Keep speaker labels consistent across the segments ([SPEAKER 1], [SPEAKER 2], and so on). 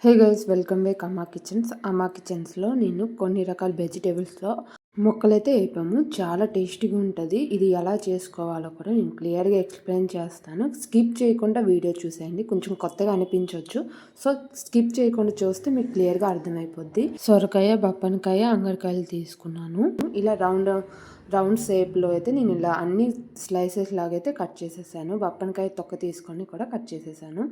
[SPEAKER 1] Hey guys, welcome back అమ్మా kitchens. అమ్మా కిచెన్స్లో నేను కొన్ని రకాల వెజిటేబుల్స్లో మొక్కలైతే వేపాము. చాలా టేస్టీగా ఉంటుంది. ఇది ఎలా చేసుకోవాలో కూడా నేను క్లియర్గా ఎక్స్ప్లెయిన్ చేస్తాను. స్కిప్ చేయకుండా వీడియో చూసేయండి. కొంచెం కొత్తగా అనిపించవచ్చు, సో స్కిప్ చేయకుండా చూస్తే మీకు క్లియర్గా అర్థమైపోద్ది. సొరకాయ, బప్పనకాయ, అంగరకాయలు తీసుకున్నాను. ఇలా రౌండ్ షేప్లో అయితే నేను ఇలా అన్ని స్లైసెస్ లాగైతే కట్ చేసేసాను. బప్పనకాయ తొక్క తీసుకొని కూడా కట్ చేసేసాను.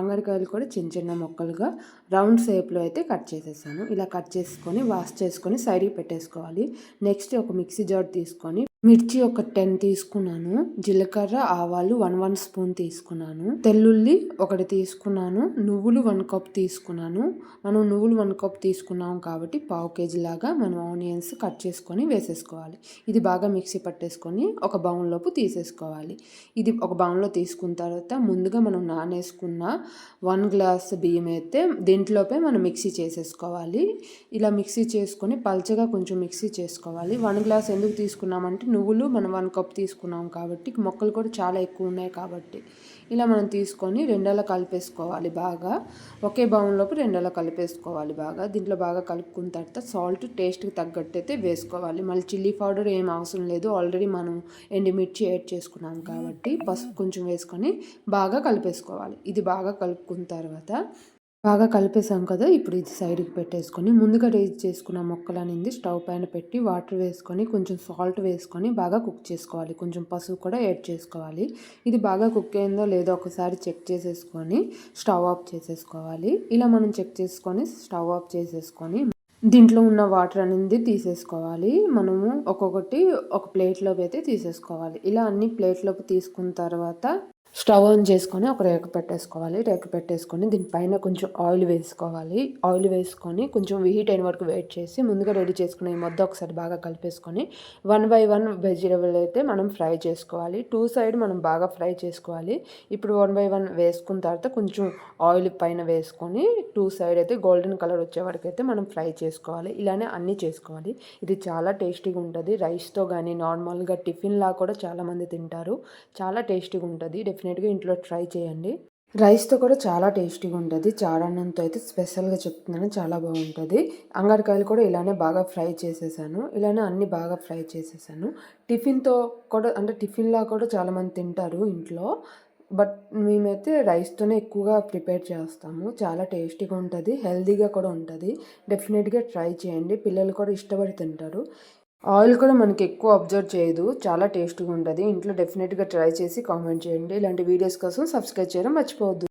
[SPEAKER 1] అంగరకాయలు కూడా చిన్న చిన్న ముక్కలుగా రౌండ్ షేప్లో అయితే కట్ చేసేసాను. ఇలా కట్ చేసుకొని వాష్ చేసుకొని సైడ్కి పెట్టేసుకోవాలి. నెక్స్ట్ ఒక మిక్సీ జార్ తీసుకొని మిర్చి ఒక 10 తీసుకున్నాను. జీలకర్ర, ఆవాలు 1 స్పూన్ తీసుకున్నాను. తెల్లుల్లి ఒకటి తీసుకున్నాను. నువ్వులు 1 కప్ తీసుకున్నాను. మనం నువ్వులు 1 కప్ తీసుకున్నాం కాబట్టి 1/2 కేజీ లాగా మనం ఆనియన్స్ కట్ చేసుకొని వేసేసుకోవాలి. ఇది బాగా మిక్సీ పట్టేసుకొని ఒక బౌన్లోపు తీసేసుకోవాలి. ఇది ఒక బౌన్లో తీసుకున్న తర్వాత ముందుగా మనం నానేసుకున్న 1 గ్లాస్ బియ్యం అయితే దీంట్లోపే మనం మిక్సీ చేసేసుకోవాలి. ఇలా మిక్సీ చేసుకొని పల్చగా కొంచెం మిక్సీ చేసుకోవాలి. 1 గ్లాస్ ఎందుకు తీసుకున్నామంటే నువ్వులు మనం 1 కప్ తీసుకున్నాం కాబట్టి మొక్కలు కూడా చాలా ఎక్కువ ఉన్నాయి కాబట్టి ఇలా మనం తీసుకొని రెండేలా కలిపేసుకోవాలి. బాగా ఒకే బౌన్లోపు రెండేలా కలిపేసుకోవాలి. బాగా దీంట్లో బాగా కలుపుకున్న తర్వాత సాల్ట్ టేస్ట్కి తగ్గట్టు అయితే వేసుకోవాలి. మళ్ళీ చిల్లీ పౌడర్ ఏం అవసరం లేదు, ఆల్రెడీ మనం ఎండుమిర్చి యాడ్ చేసుకున్నాం కాబట్టి పసుపు కొంచెం వేసుకొని బాగా కలిపేసుకోవాలి. ఇది బాగా కలుపుకున్న తర్వాత బాగా కలిపేసాం కదా, ఇప్పుడు ఇది సైడ్కి పెట్టేసుకొని ముందుగా రేజ్ చేసుకున్న మొక్కలు అనేది స్టవ్ పైన పెట్టి వాటర్ వేసుకొని కొంచెం సాల్ట్ వేసుకొని బాగా కుక్ చేసుకోవాలి. కొంచెం పసుపు కూడా యాడ్ చేసుకోవాలి. ఇది బాగా కుక్ అయిందో లేదో ఒకసారి చెక్ చేసేసుకొని స్టవ్ ఆఫ్ చేసేసుకోవాలి. ఇలా మనం చెక్ చేసుకొని స్టవ్ ఆఫ్ చేసేసుకొని దీంట్లో ఉన్న వాటర్ అనేది తీసేసుకోవాలి. మనము ఒక్కొక్కటి ఒక ప్లేట్లోకి అయితే తీసేసుకోవాలి. ఇలా అన్ని ప్లేట్లోకి తీసుకున్న తర్వాత స్టవ్ ఆన్ చేసుకొని ఒక రేకు పెట్టేసుకోవాలి. రేకు పెట్టేసుకొని దీనిపైన కొంచెం ఆయిల్ వేసుకోవాలి. ఆయిల్ వేసుకొని కొంచెం హీట్ అయిన వరకు వెయిట్ చేసి ముందుగా రెడీ చేసుకుని ఈ మొత్తం ఒకసారి బాగా కలిపేసుకొని 1 బై 1 వెజిటేబుల్ అయితే మనం ఫ్రై చేసుకోవాలి. 2 సైడ్ మనం బాగా ఫ్రై చేసుకోవాలి. ఇప్పుడు 1 బై 1 వేసుకున్న తర్వాత కొంచెం ఆయిల్ పైన వేసుకొని 2 సైడ్ అయితే గోల్డెన్ కలర్ వచ్చే వరకు అయితే మనం ఫ్రై చేసుకోవాలి. ఇలానే అన్నీ చేసుకోవాలి. ఇది చాలా టేస్టీగా ఉంటుంది. రైస్తో కానీ నార్మల్గా టిఫిన్లా కూడా చాలామంది తింటారు. చాలా టేస్టీగా ఉంటుంది. డెఫినెట్గా ఇంట్లో ట్రై చేయండి. రైస్తో కూడా చాలా టేస్టీగా ఉంటుంది. చారన్నంతో అయితే స్పెషల్గా చెప్తున్నాను, చాలా బాగుంటుంది. అంగరకాయలు కూడా ఇలానే బాగా ఫ్రై చేసేసాను. ఇలానే అన్నీ బాగా ఫ్రై చేసేసాను. టిఫిన్తో కూడా అంటే టిఫిన్లా కూడా చాలామంది తింటారు ఇంట్లో. బట్ మేమైతే రైస్తోనే ఎక్కువగా ప్రిపేర్ చేస్తాము. చాలా టేస్టీగా ఉంటుంది, హెల్తీగా కూడా ఉంటుంది. డెఫినెట్గా ట్రై చేయండి. పిల్లలు కూడా ఇష్టపడి తింటారు. ఆయిల్ కూడా మనకి ఎక్కువ అబ్జర్వ్ చేయదు. చాలా టేస్టీగా ఉంటుంది. ఇంట్లో డెఫినెట్గా ట్రై చేసి కామెంట్ చేయండి. ఇలాంటి వీడియోస్ కోసం సబ్స్క్రైబ్ చేయడం మర్చిపోవద్దు.